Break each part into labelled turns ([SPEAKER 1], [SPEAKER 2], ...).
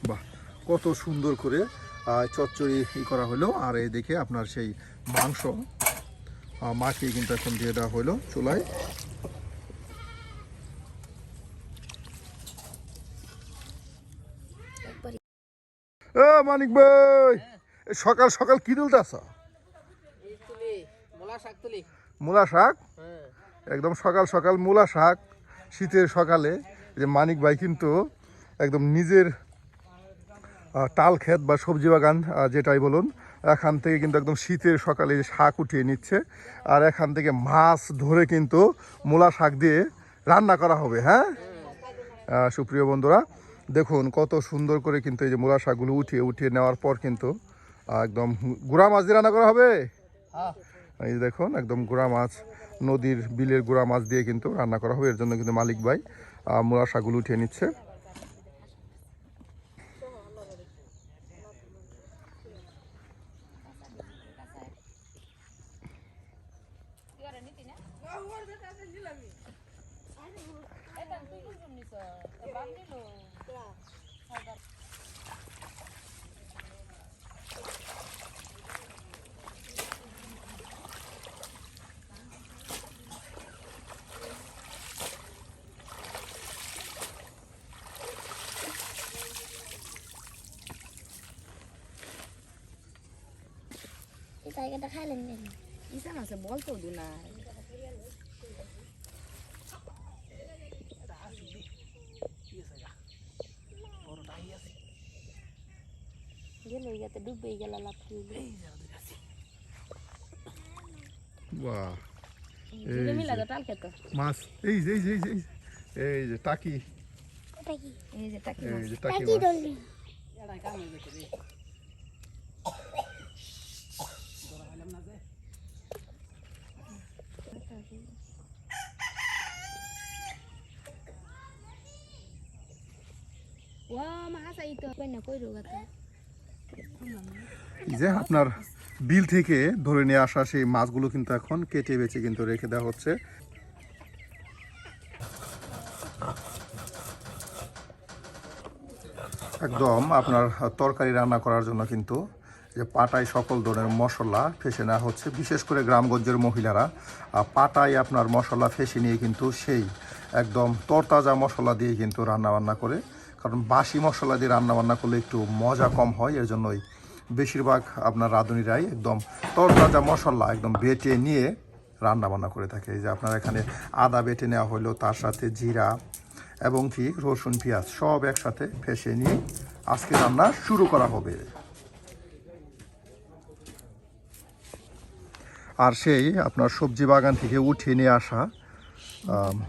[SPEAKER 1] বাহ, কত সুন্দর করে চচ্চড়ি করা হলো। আর এই দেখে আপনার সেই মাংস মাখিয়ে কিন্তু এখন দিয়ে দেওয়া হলো চুলায়। মানিক ভাই, সকাল সকাল কি তুলতেছ? মূলা শাক। একদম সকাল সকাল মূলা শাক, শীতের সকালে। যে মানিক ভাই কিন্তু একদম নিজের তাল ক্ষেত বা সবজি বাগান যেটাই বলুন, এখান থেকে কিন্তু একদম শীতের সকালে শাক উঠিয়ে নিচ্ছে। আর এখান থেকে মাছ ধরে কিন্তু মূলা শাক দিয়ে রান্না করা হবে। হ্যাঁ সুপ্রিয় বন্ধুরা, দেখুন কত সুন্দর করে কিন্তু এই যে মূলা শাকগুলো উঠিয়ে নেওয়ার পর কিন্তু একদম গুড়া মাছ দিয়ে রান্না করা হবে। এই যে দেখুন একদম গুড়া মাছ, নদীর বিলের গুড়া মাছ দিয়ে কিন্তু রান্না করা হবে। এর জন্য কিন্তু মালিক ভাই মূলা শাকগুলো উঠিয়ে নিচ্ছে।
[SPEAKER 2] জায়গাটা খাইলেন না
[SPEAKER 3] ইসা আছে বলতো না গেল ইয়াতে ডুবে গেল লাভ কি
[SPEAKER 1] বাহ,
[SPEAKER 3] এই মিলা তো টাল খেত
[SPEAKER 1] মাছ এই যে এই যে টাকি,
[SPEAKER 2] ওটা কি
[SPEAKER 3] এই যে টাকি
[SPEAKER 1] এই যে
[SPEAKER 2] টাকি
[SPEAKER 1] টাকি মাছ।
[SPEAKER 2] দলনি
[SPEAKER 3] ওয়া মা হাসাই তো কইনা কই রোগাতা
[SPEAKER 1] এই যে আপনার বিল থেকে ধরে নিয়ে আসা সেই মাছগুলো কিন্তু এখন কেটে বেছে কিন্তু রেখে দেওয়া হচ্ছে। একদম আপনার তরকারি রান্না করার জন্য কিন্তু যে পাটায় সকল ধরনের মশলা ফেসে নেওয়া হচ্ছে। বিশেষ করে গ্রামগঞ্জের মহিলারা পাটায় আপনার মশলা ফেসে নিয়ে কিন্তু সেই একদম তরতাজা মশলা দিয়ে কিন্তু রান্নাবান্না করে। কারণ বাসি মশলা দিয়ে রান্নাবান্না করলে একটু মজা কম হয়, এর জন্যই বেশিরভাগ আপনার রাঁধুনিরাই একদম তরতাজা মশলা একদম বেটে নিয়ে রান্নাবান্না করে থাকে। এই যে আপনার এখানে আদা বেটে নেওয়া হলো, তার সাথে জিরা এবং কি রসুন পেঁয়াজ সব একসাথে ফেসে নিয়ে আজকে রান্না শুরু করা হবে। আর সেই আপনার সবজি বাগান থেকে উঠিয়ে নিয়ে আসা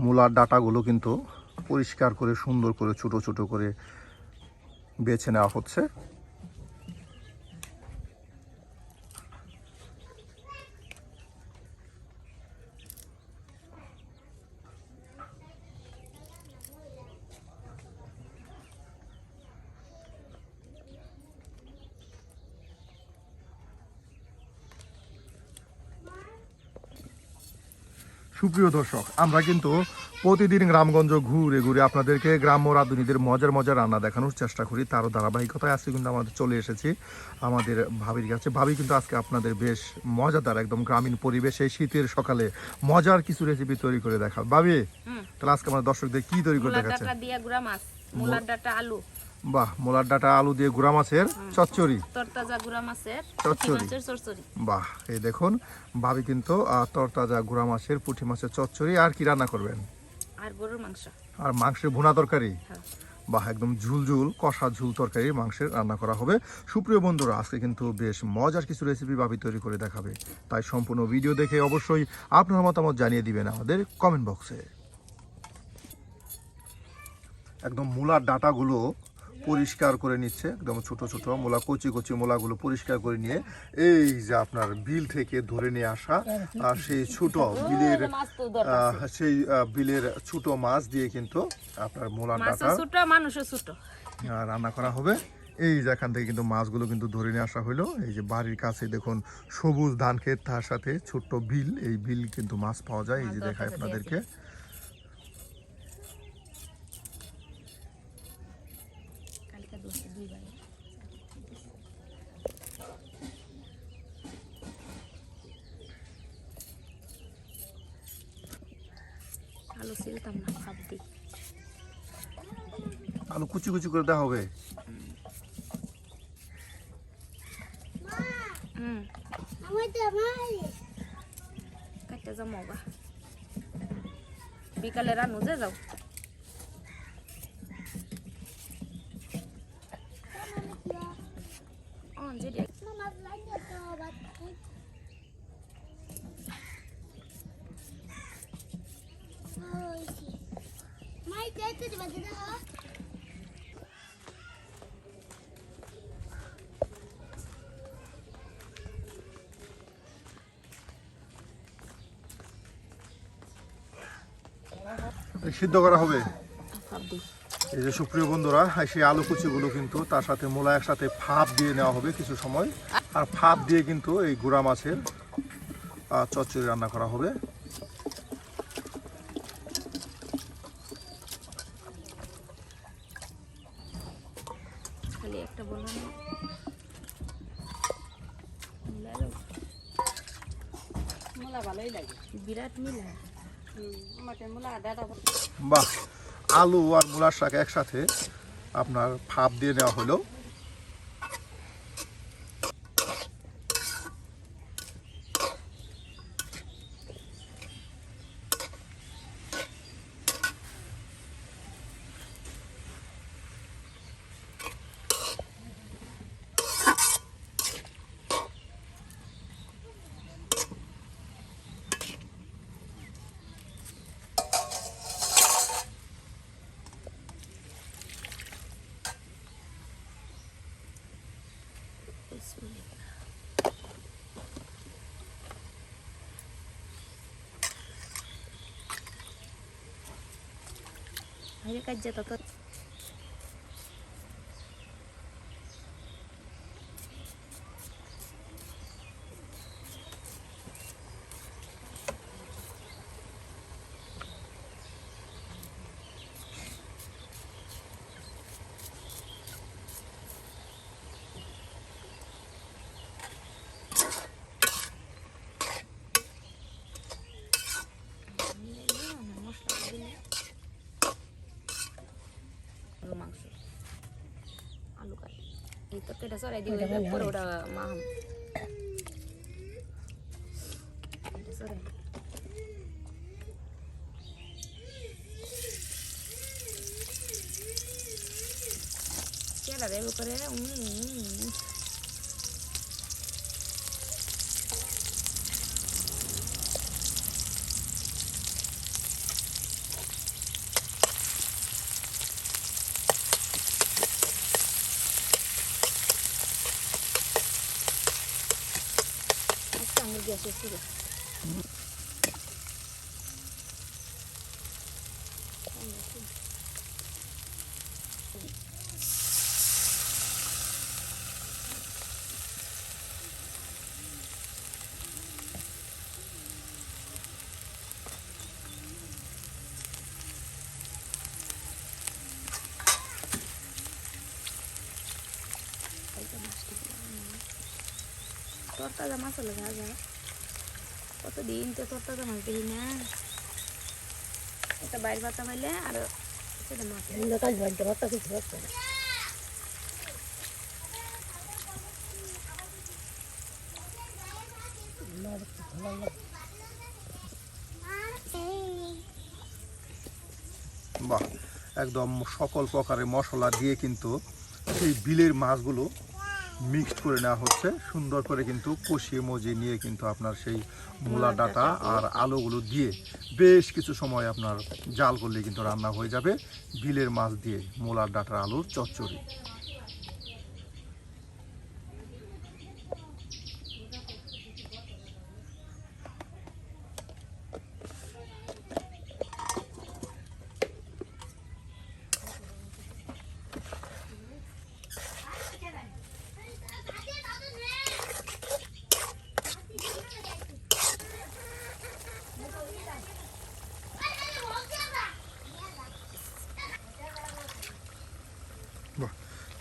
[SPEAKER 1] মূলার ডাঁটাগুলো কিন্তু পরিষ্কার করে সুন্দর করে ছোটো ছোটো করে বেছে নেওয়া হচ্ছে। সুপ্রিয় দর্শক, আমরা কিন্তু প্রতিদিন গ্রামগঞ্জ ঘুরে ঘুরে আপনাদেরকে গ্রাম্য রাঁধুনিদের মজার রান্না দেখানোর চেষ্টা করি। তারও ধারাবাহিকতায় আজকে কিন্তু আমাদের চলে এসেছি আমাদের ভাবির কাছে। ভাবি কিন্তু আজকে আপনাদের বেশ মজাদার একদম গ্রামীণ পরিবেশে শীতের সকালে মজার কিছু রেসিপি তৈরি করে দেখাল। ভাবি তাহলে আজকে আমাদের দর্শকদের কি তৈরি করে দেখাচ্ছে?
[SPEAKER 3] ডাটা দিয়া গুড়া মাছ, মুলার ডাটা আলু।
[SPEAKER 1] বাহ, মোলার ডাটা আলু দিয়ে গুড়া মাছের চচ্চড়ি,
[SPEAKER 3] তরতাজা গুড়া মাছের
[SPEAKER 1] চচ্চড়ি।
[SPEAKER 3] চচ্চড়ি।
[SPEAKER 1] বাহ, এই দেখুন ভাবি কিন্তু তরতাজা গুড়া মাছের পুঁটি মাছের চচ্চড়ি। আর কি রান্না করবেন?
[SPEAKER 3] আর গরুর মাংস
[SPEAKER 1] আর মাংসের ভুনা তরকারি।
[SPEAKER 3] হ্যাঁ।
[SPEAKER 1] বাহ, একদম ঝুল কষা ঝুল তরকারি মাংসের রান্না করা হবে। সুপ্রিয় বন্ধুরা, আজকে কিন্তু বেশ মজার কিছু রেসিপি ভাবি তৈরি করে দেখাবে। তাই সম্পূর্ণ ভিডিও দেখে অবশ্যই আপনার মতামত জানিয়ে দিবেন আমাদের কমেন্ট বক্সে। একদম মূলার ডাঁটাগুলো পরিষ্কার করে নিচ্ছে, একদম ছোট ছোট মূলা, কচি মূলাগুলো পরিষ্কার করে নিয়ে এই যে আপনার বিল থেকে ধরে নিয়ে আসা সেই ছোট বিলের ছোট মাছ দিয়ে কিন্তু আপনার মূলার ডাঁটা
[SPEAKER 3] ছোট মানুষও ছোট
[SPEAKER 1] রান্না করা হবে। এই যে এখান থেকে কিন্তু মাছগুলো কিন্তু ধরে নিয়ে আসা হলো। এই যে বাড়ির কাছে দেখুন সবুজ ধান ক্ষেত, তার সাথে ছোট্ট বিল, এই বিল কিন্তু মাছ পাওয়া যায়। এই যে দেখায় আপনাদেরকে। আলু কুচি কুচি করে দেওয়া হবে।
[SPEAKER 3] কাটতে যাবো বা বিকালে রান্নু যে যাও যে
[SPEAKER 1] সিদ্ধ করা হবে।
[SPEAKER 3] ভাবদি
[SPEAKER 1] এই যে সুপ্রিয় বন্ধুরা, সেই আলু কুচিগুলো কিন্তু তার সাথে মূলা একসাথে ভাপ দিয়ে নেওয়া হবে কিছু সময়। আর ভাপ দিয়ে কিন্তু এই গুড়া মাছের চচ্চড়ি রান্না করা হবে।
[SPEAKER 3] খালি একটা বলবো না মূলা ভালোই লাগে, বিরাট মিলা আমাকে মূলা দাদা।
[SPEAKER 1] বাহ, আলু আর মূলার শাক একসাথে আপনার ভাপ দিয়ে নেওয়া হলো।
[SPEAKER 3] আরে কাজ যেত তো মাংস আলু কারি এই তরকারিটা সরাই দিবে পরে ওটা মা সরাই কেডা দেবে করে গ্যাসে ছিল তোর তাজা মাছ হলে ভাজা কতদিন তো তোর তাজা মাছ দেখি না একটা বাইর ভাতা পাইলে আর সেটা মাছ কাজ ভাজতে ভাতা কিছু হচ্ছে না
[SPEAKER 1] বাহ, একদম সকল প্রকারের মশলা দিয়ে কিন্তু সেই বিলের মাছগুলো মিক্সড করে নেওয়া হচ্ছে। সুন্দর করে কিন্তু কষিয়ে মজিয়ে নিয়ে কিন্তু আপনার সেই মূলা ডাঁটা আর আলুগুলো দিয়ে বেশ কিছু সময় আপনার জাল করলে কিন্তু রান্না হয়ে যাবে বিলের মাছ দিয়ে মূলার ডাঁটার আলুর চচ্চড়ি।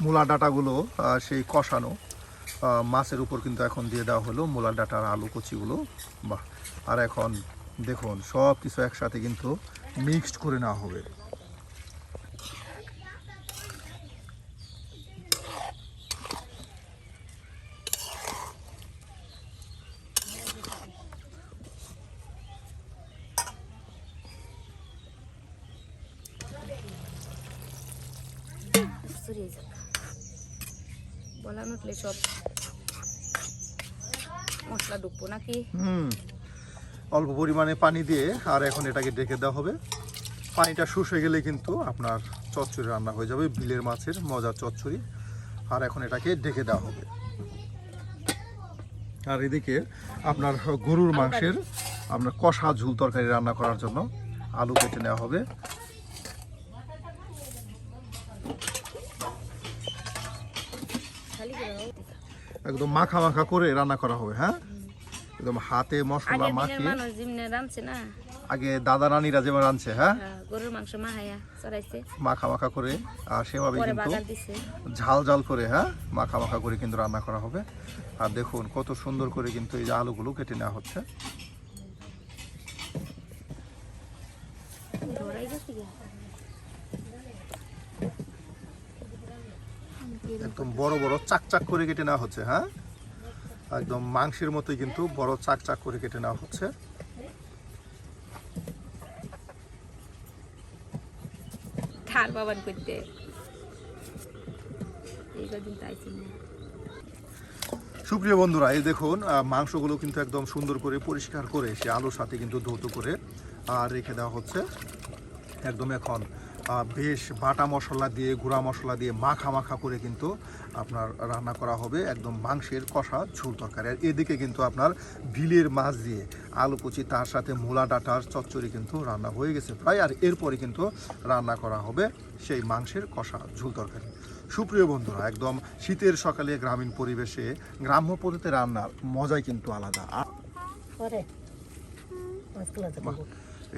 [SPEAKER 1] মূলা ডাঁটাগুলো সেই কষানো মাছের উপর কিন্তু এখন দিয়ে দেওয়া হলো মূলা ডাঁটার আলু কচিগুলো। বাহ, আর এখন দেখুন সব কিছু একসাথে কিন্তু মিক্সড করে নেওয়া হবে।
[SPEAKER 3] ছড়িয়ে যাক বলা উঠলে সব মশলা ঢুকবো নাকি
[SPEAKER 1] অল্প পরিমাণে পানি দিয়ে আর এখন এটাকে ডেকে দেওয়া হবে। পানিটা শুষে গেলে কিন্তু আপনার চচ্চড়ি রান্না হয়ে যাবে, বিলের মাছের মজার চচ্চড়ি। আর এখন এটাকে ডেকে দেওয়া হবে। আর এদিকে আপনার গরুর মাংসের আপনার কষা ঝুল তরকারি রান্না করার জন্য আলু কেটে নেওয়া হবে।
[SPEAKER 3] খালি করে দাও।
[SPEAKER 1] একদম মাখা মাখা করে রান্না করা হবে। হ্যাঁ, একদম হাতে মশলা
[SPEAKER 3] আগের দিনের
[SPEAKER 1] মাখিয়ে
[SPEAKER 3] মানুষ যেমনি রাঁধছে না,
[SPEAKER 1] আগে দাদা রানীরা যেমন রাঁধছে, হ্যাঁ
[SPEAKER 3] গরুর মাংস মাহাইয়া চড়াইছে,
[SPEAKER 1] মাখা মাখা করে, আর সেভাবে
[SPEAKER 3] পরে
[SPEAKER 1] কিন্তু
[SPEAKER 3] বাগার দিছে।
[SPEAKER 1] ঝাল ঝাল করে, হ্যাঁ মাখা মাখা করে কিন্তু রান্না করা হবে। আর দেখুন কত সুন্দর করে কিন্তু এই যে আলুগুলো কেটে নেওয়া হচ্ছে।
[SPEAKER 3] ধরাই গেছে গা।
[SPEAKER 1] একদম বড় বড় চাক চাক করে কেটে নেওয়া হচ্ছে। হ্যাঁ, একদম মাংসের মতোই কিন্তু বড় চাক চাক করে কেটে নেওয়া হচ্ছে।
[SPEAKER 3] ঠার বাবান করতে এই কদিন তাইছি না।
[SPEAKER 1] সুপ্রিয় বন্ধুরা, এই দেখুন মাংসগুলো কিন্তু একদম সুন্দর করে পরিষ্কার করে সে আলুর সাথে কিন্তু ধৌত করে আর রেখে দেওয়া হচ্ছে। একদম এখন বেশ বাটা মশলা দিয়ে, গুঁড়া মশলা দিয়ে মাখা মাখা করে কিন্তু আপনার রান্না করা হবে একদম মাংসের কষা ঝোল তরকারি। আর এদিকে কিন্তু আপনার বিলের মাছ দিয়ে আলু কুচি, তার সাথে মূলা ডাঁটার চচ্চড়ি কিন্তু রান্না হয়ে গেছে প্রায়। আর এরপরে কিন্তু রান্না করা হবে সেই মাংসের কষা ঝোল তরকারি। সুপ্রিয় বন্ধুরা, একদম শীতের সকালে গ্রামীণ পরিবেশে গ্রাম্য পদ্ধতিতে রান্নার মজাই কিন্তু আলাদা।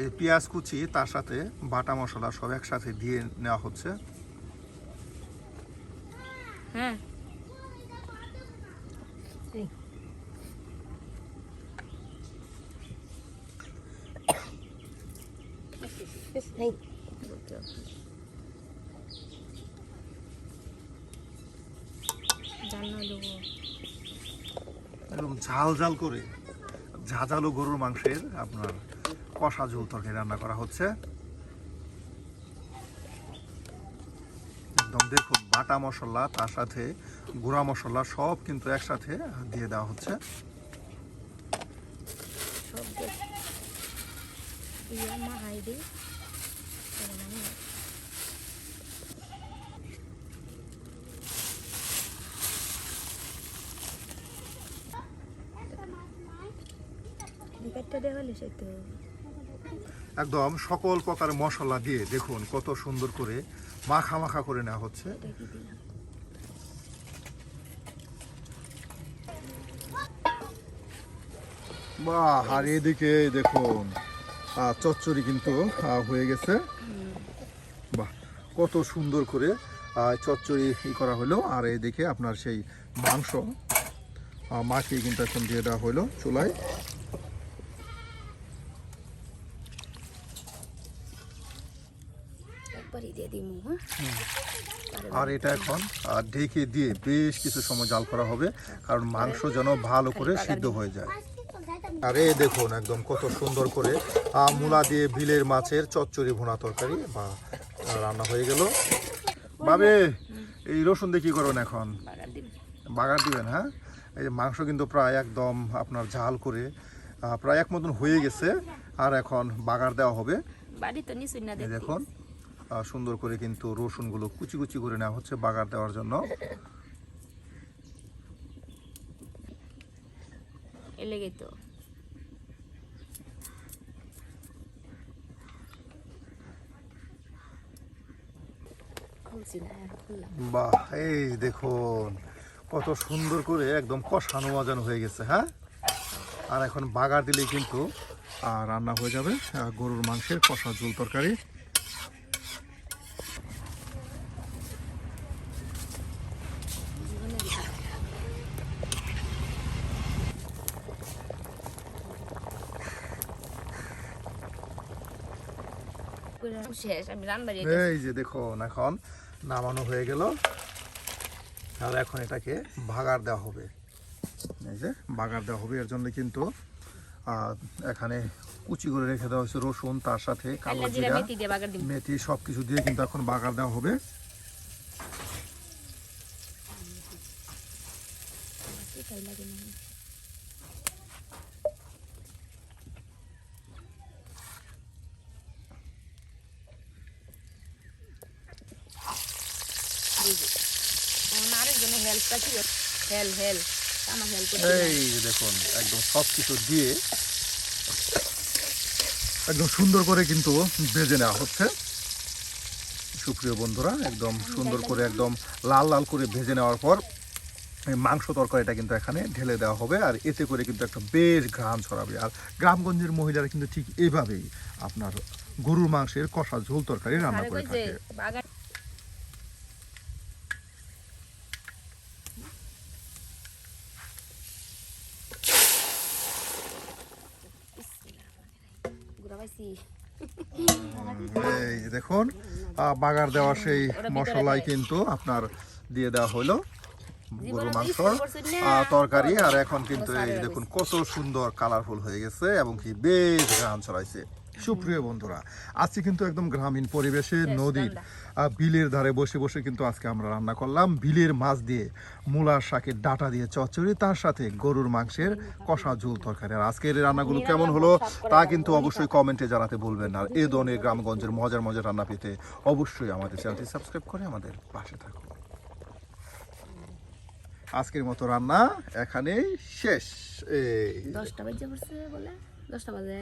[SPEAKER 1] এই পেঁয়াজ কুচি, তার সাথে বাটা মশলা সব একসাথে দিয়ে নেওয়া হচ্ছে।
[SPEAKER 3] হ্যাঁ,
[SPEAKER 1] একদম ঝাল ঝাল করে ঝাঁঝালো গরুর মাংসের আপনার কষা ঝোল তরকারি রান্না করা হচ্ছে। একদম দেখুন বাটা মশলা, তার সাথে গুঁড়া মশলা সব কিন্তু একসাথে দিয়ে দেওয়া হচ্ছে।
[SPEAKER 3] সব দিয়ে মাহাই দিই। পেটটা দেওয়ালে সেটা
[SPEAKER 1] একদম সকল প্রকার মশলা দিয়ে দেখুন কত সুন্দর করে মাখা মাখা করে নেওয়া হচ্ছে।
[SPEAKER 3] কি দিলাম।
[SPEAKER 1] বাহ, আর এদিকে দেখুন চচ্চড়ি কিন্তু হয়ে গেছে। বাহ, কত সুন্দর করে চচ্চড়ি করা হলো। আর এদিকে আপনার সেই মাংস মাখিয়ে কিন্তু এখন দিয়ে দেওয়া হলো চুলায়।
[SPEAKER 3] একবারই দিয়ে দিই
[SPEAKER 1] আর এটা এখন ঢেকে দিয়ে বেশ কিছু সময় জাল করা হবে, কারণ মাংস যেন ভালো করে সিদ্ধ হয়ে যায়। আর এই দেখুন একদম কত সুন্দর করে মূলা দিয়ে বিলের মাছের চচ্চড়ি ভুনা তরকারি বা রান্না হয়ে গেল। বাবে এই রসুন দিয়ে কি করবেন এখন? বাগার দিবেন। হ্যাঁ, এই যে মাংস কিন্তু প্রায় একদম আপনার ঝাল করে প্রায় এক মতন হয়ে গেছে। আর এখন বাগার দেওয়া হবে। এই দেখুন সুন্দর করে কিন্তু রসুনগুলো কুচি কুচি করে নেওয়া হচ্ছে বাগার দেওয়ার জন্য।
[SPEAKER 3] এলেগে তো
[SPEAKER 1] বাহ, এই দেখুন কত সুন্দর করে একদম কষানো মাজানো হয়ে গেছে। হ্যাঁ, আর এখন বাগার দিলেই কিন্তু রান্না হয়ে যাবে গরুর মাংসের কষা ঝোল তরকারি।
[SPEAKER 3] শেষ, আমি রান্নাবাড়ি
[SPEAKER 1] এই যে দেখুন এখন নামানো হয়ে গেল। আর এখন এটাকে বাগার দেওয়া হবে। এই যে বাগার দেওয়া হবে, এর জন্য কিন্তু এখানে কুচি করে রেখে দেওয়া হয়েছে রসুন, তার সাথে কালো জিরা, মেথি সবকিছু দিয়ে কিন্তু এখন বাগার দেওয়া হবে।
[SPEAKER 3] তাই লাগে না আরেকজনের হেল্পটা কি হেল আমার হেল্প
[SPEAKER 1] এই দেখুন একদম সব কিছু দিয়ে একদম সুন্দর করে কিন্তু ভেজে নেওয়া হচ্ছে সুপ্রিয় বন্ধুরা। একদম সুন্দর করে একদম লাল লাল করে ভেজে নেওয়ার পর এই মাংস তরকারিটা কিন্তু এখানে ঢেলে দেওয়া হবে, আর এতে করে কিন্তু একটা বেশ ঘ্রাণ ছড়াবে। আর গ্রামগঞ্জের মহিলারা কিন্তু ঠিক এইভাবেই আপনার গরুর মাংসের কষা ঝোল তরকারি রান্না করে থাকে। এই দেখুন বাগার দেওয়া সেই মশলাই কিন্তু আপনার দিয়ে দেওয়া হলো গরুর মাংস তরকারি। আর এখন কিন্তু এই দেখুন কত সুন্দর কালারফুল হয়ে গেছে এবং কি বেশ ঘ্রাণ ছড়াইছে। সুপ্রিয় বন্ধুরা, আজকে কিন্তু একদম গ্রামীণ পরিবেশে নদীর বিলের ধারে বসে বসে কিন্তু আজকে আমরা রান্না করলাম বিলের মাছ দিয়ে মূলার শাকের ডাটা দিয়ে চচ্চড়ি, তার সাথে গরুর মাংসের কষা ঝোল তরকারি। আর আজকের এই রান্নাগুলো কেমন হলো তা কিন্তু অবশ্যই কমেন্টে জানাতে ভুলবেন না। আর এই ধরনের গ্রামগঞ্জের মজার মজার রান্না পেতে অবশ্যই আমাদের চ্যানেলটি সাবস্ক্রাইব করে আমাদের পাশে থাকুন। আজকের মতো রান্না এখানেই শেষ।
[SPEAKER 3] 10টা বাজে পড়ছে বলে 10টা বাজে